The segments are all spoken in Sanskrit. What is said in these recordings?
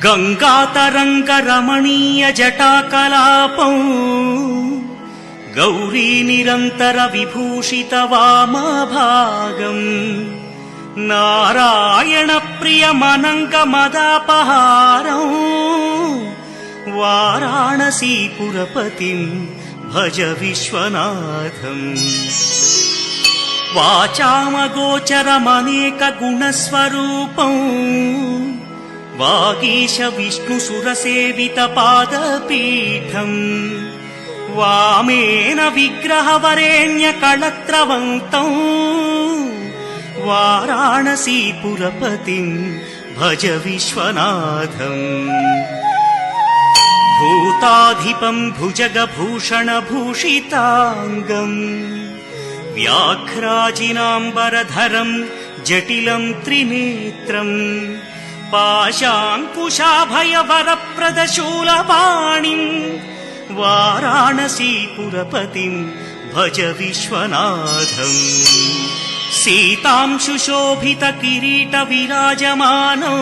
गंगातरंगरमणीय जटाकलापं गौरी निरंतर विभूषित वामभागं नारायण प्रियमनंग मदापहारं वाराणसीपुरपतिं भज विश्वनाथम्। वाचामगोचरमनेक गुणस्वरूपं वागीश विष्णुसुरसेवित पादपीठम् वामेन विग्रहवरेण्य कळत्रवन्तं वाराणसीपुरपतिं भज विश्वनाथम्। भूताधिपं भुजगभूषणभूषिताङ्गम् व्याघ्राजिनाम्बरधरं जटिलं त्रिनेत्रम् पाशाङ्कुशाभयवरप्रदशूलपाणिं वाराणसीपुरपतिं भज विश्वनाथम्। सीतां सुशोभित किरीट विराजमानो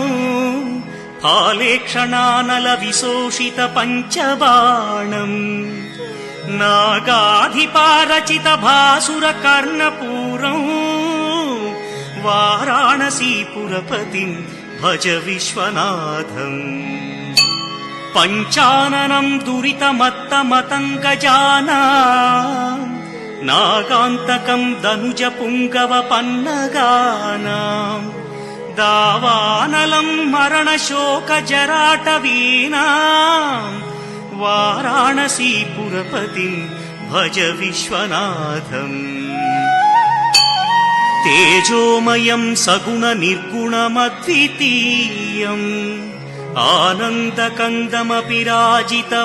फालेक्षणानल विशोषित पञ्चबाणम् नागाधिपारचित भासुर कर्णपूरं वाराणसीपुरपतिं भज विश्वनाथम्। पञ्चाननं दुरितमत्तमतङ्गजानां नागान्तकं दनुजपुङ्गवपन्नगानां दावानलं मरणशोकजराटवीनां वाराणसीपुरपतिं भज विश्वनाथम्। तेजोमयं सगुणनिर्गुणमद्वितीयम् आनन्दकन्दमपि राजितमप्रमेयम्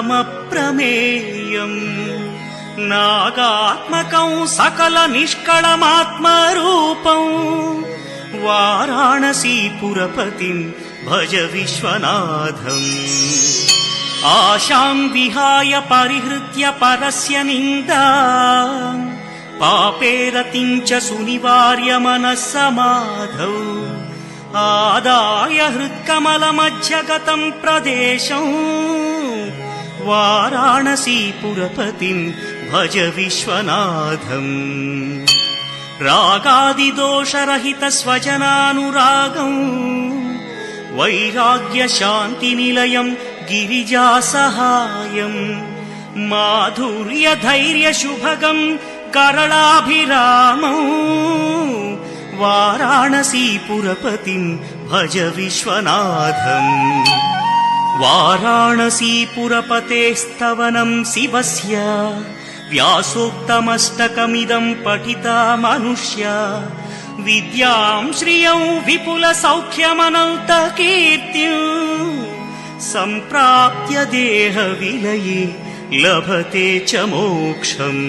नागात्मकं सकलनिष्कळमात्मरूपं वाराणसीपुरपतिं भज विश्वनाथम्। आशां विहाय परिहृत्य परस्य निन्दां पापे रतिं च सुनिवार्य मनः समाधौ आदाय हृत्कमलमध्यगतं प्रदेशं वाराणसीपुरपतिं भज विश्वनाथम्। रागादिदोषरहित स्वजनानुरागं वैराग्यशान्तिनिलयं गिरिजासहायं माधुर्यधैर्यशुभगं करलाभिरामं वाराणसीपुरपतिं भज विश्वनाथम्। वाराणसीपुरपतेस्तवनं शिवस्य व्यासोक्तमष्टकमिदं पठिता मनुष्या विद्यां श्रियं विपुलसौख्यमनन्तकीर्तिं सम्प्राप्य देहविलये लभते च मोक्षम्।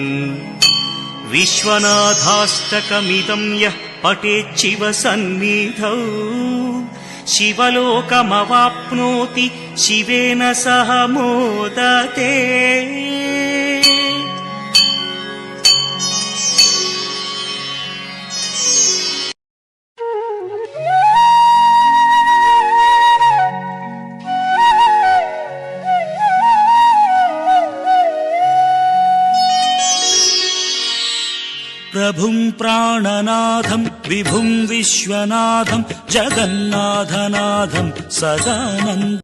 विश्वनाथाष्टकमिदं यः पठेच्छिव सन्निधौ शिवलोकमवाप्नोति शिवेन सह मोदते। प्रभुं प्राणनाथं विभुं विश्वनाथं जगन्नाथनाथं सदानन्दम्।